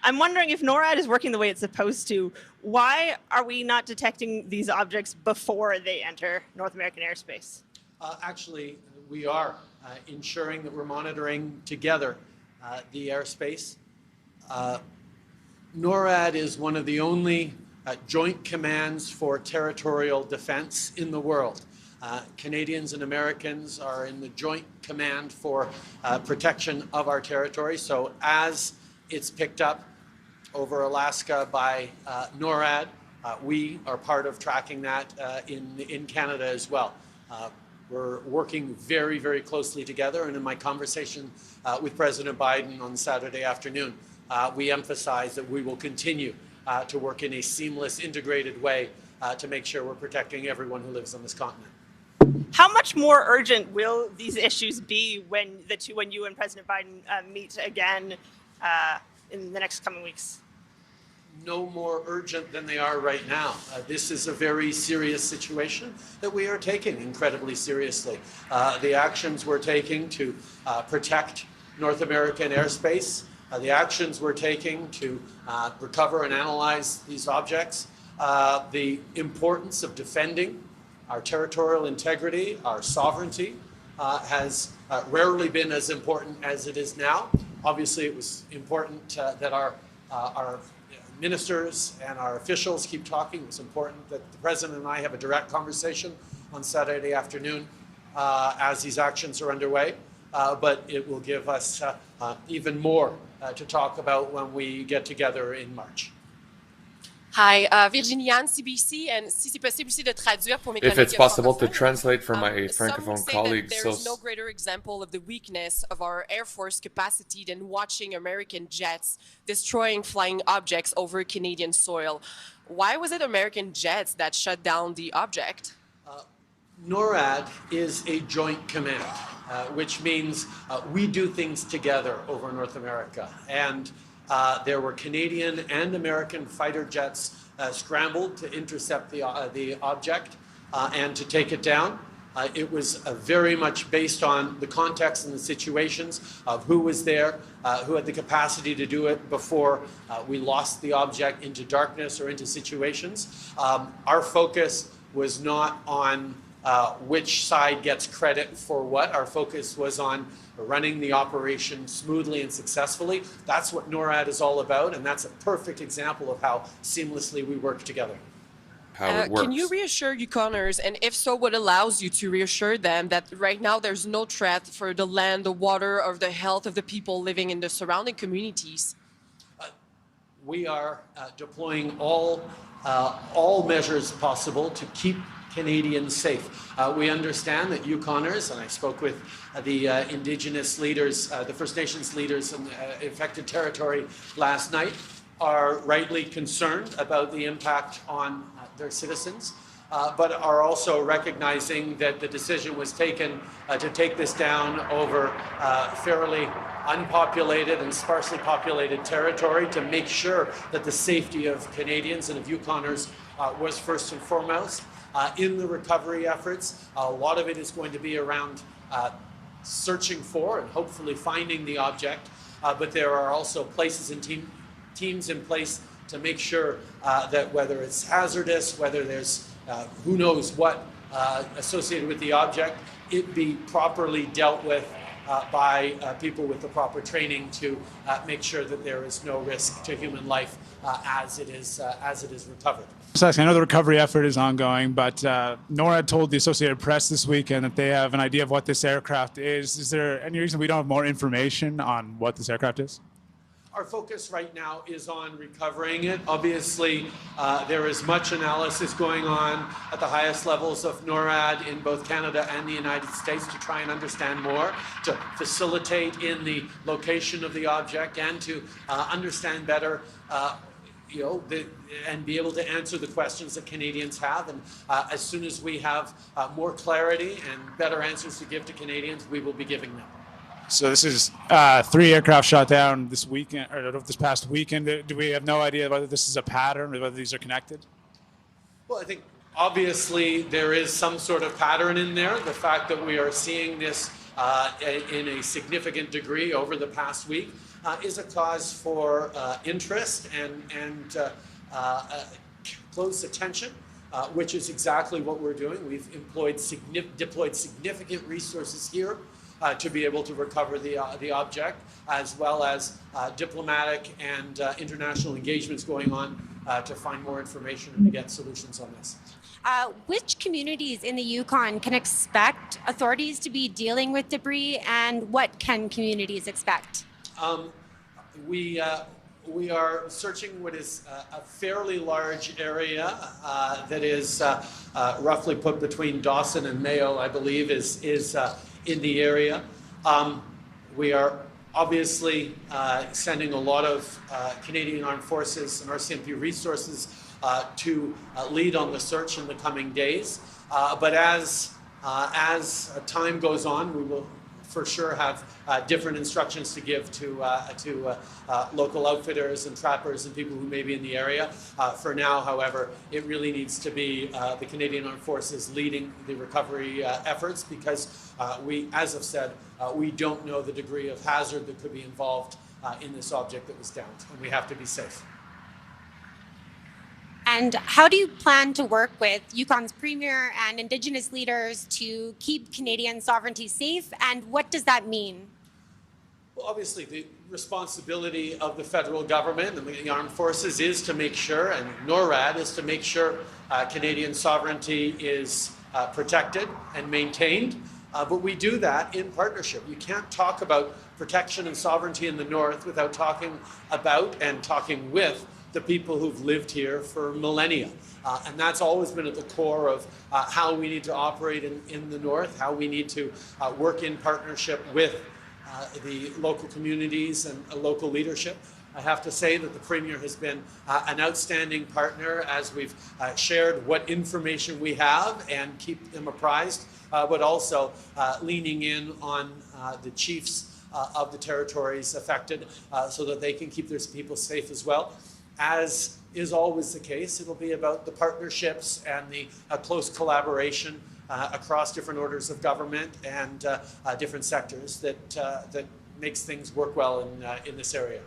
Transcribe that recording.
I'm wondering if NORAD is working the way it's supposed to. Why are we not detecting these objects before they enter North American airspace? Actually, we are ensuring that we're monitoring together the airspace. NORAD is one of the only joint commands for territorial defense in the world. Canadians and Americans are in the joint command for protection of our territory. So as it's picked up over Alaska by NORAD, we are part of tracking that in Canada as well. We're working very, very closely together, and in my conversation with President Biden on Saturday afternoon, we emphasize that we will continue to work in a seamless, integrated way to make sure we're protecting everyone who lives on this continent. How much more urgent will these issues be when you and President Biden meet again in the next coming weeks? No more urgent than they are right now. This is a very serious situation that we are taking incredibly seriously. The actions we're taking to protect North American airspace, the actions we're taking to recover and analyze these objects, the importance of defending our territorial integrity, our sovereignty, has rarely been as important as it is now. Obviously, it was important that our ministers and our officials keep talking. It's important that the President and I have a direct conversation on Saturday afternoon as these actions are underway. But it will give us even more to talk about when we get together in March. Hi, Virginiane, CBC, and si c'est possible aussi de traduire pour mes If it's collègues possible to francophones. translate for my Some francophone say colleagues, that there is no greater example of the weakness of our Air Force capacity than watching American jets destroying flying objects over Canadian soil. Why was it American jets that shut down the object? NORAD is a joint command, which means we do things together over North America. And there were Canadian and American fighter jets scrambled to intercept the object and to take it down. It was very much based on the context and the situations of who was there, who had the capacity to do it before we lost the object into darkness or into situations. Our focus was not on which side gets credit for what. Our focus was on running the operation smoothly and successfully. That's what NORAD is all about, and that's a perfect example of how seamlessly we work together. how it works. Can you reassure Yukoners, and if so, what allows you to reassure them that right now there's no threat for the land, the water, or the health of the people living in the surrounding communities? We are deploying all measures possible to keep Canadians safe. We understand that Yukoners, and I spoke with the Indigenous leaders, the First Nations leaders in the affected territory last night, are rightly concerned about the impact on their citizens, but are also recognizing that the decision was taken to take this down over fairly unpopulated and sparsely populated territory to make sure that the safety of Canadians and of Yukoners was first and foremost. In the recovery efforts, a lot of it is going to be around searching for and hopefully finding the object, but there are also places and teams in place to make sure that whether it's hazardous, whether there's who knows what associated with the object, it be properly dealt with by people with the proper training to make sure that there is no risk to human life as it is recovered. I know the recovery effort is ongoing, but NORAD told the Associated Press this weekend that they have an idea of what this aircraft is. Is there any reason we don't have more information on what this aircraft is? Our focus right now is on recovering it. Obviously, there is much analysis going on at the highest levels of NORAD in both Canada and the United States to try and understand more, to facilitate in the location of the object, and to understand better and be able to answer the questions that Canadians have. And as soon as we have more clarity and better answers to give to Canadians, we will be giving them. So this is 3 aircraft shot down this weekend, or this past weekend. Do we have no idea whether this is a pattern or whether these are connected? Well, I think obviously there is some sort of pattern in there. The fact that we are seeing this in a significant degree over the past week is a cause for interest and close attention, which is exactly what we're doing. We've deployed significant resources here to be able to recover the object, as well as diplomatic and international engagements going on to find more information and to get solutions on this. Which communities in the Yukon can expect authorities to be dealing with debris, and what can communities expect? We are searching what is a fairly large area that is roughly put between Dawson and Mayo, I believe, is in the area. We are obviously sending a lot of Canadian Armed Forces and RCMP resources to lead on the search in the coming days. But as time goes on, we will for sure have different instructions to give to local outfitters and trappers and people who may be in the area. For now, however, it really needs to be the Canadian Armed Forces leading the recovery efforts, because we, as I've said, we don't know the degree of hazard that could be involved in this object that was downed, and we have to be safe. And how do you plan to work with Yukon's Premier and Indigenous leaders to keep Canadian sovereignty safe, and what does that mean? Well, obviously, the responsibility of the federal government and the armed forces is to make sure, and NORAD is to make sure Canadian sovereignty is protected and maintained. But we do that in partnership. You can't talk about protection and sovereignty in the North without talking about and talking with the people who've lived here for millennia. And that's always been at the core of how we need to operate in the North, how we need to work in partnership with the local communities and local leadership. I have to say that the Premier has been an outstanding partner as we've shared what information we have and keep them apprised, but also leaning in on the chiefs of the territories affected so that they can keep their people safe as well. As is always the case, it'll be about the partnerships and the close collaboration across different orders of government and different sectors that makes things work well in this area.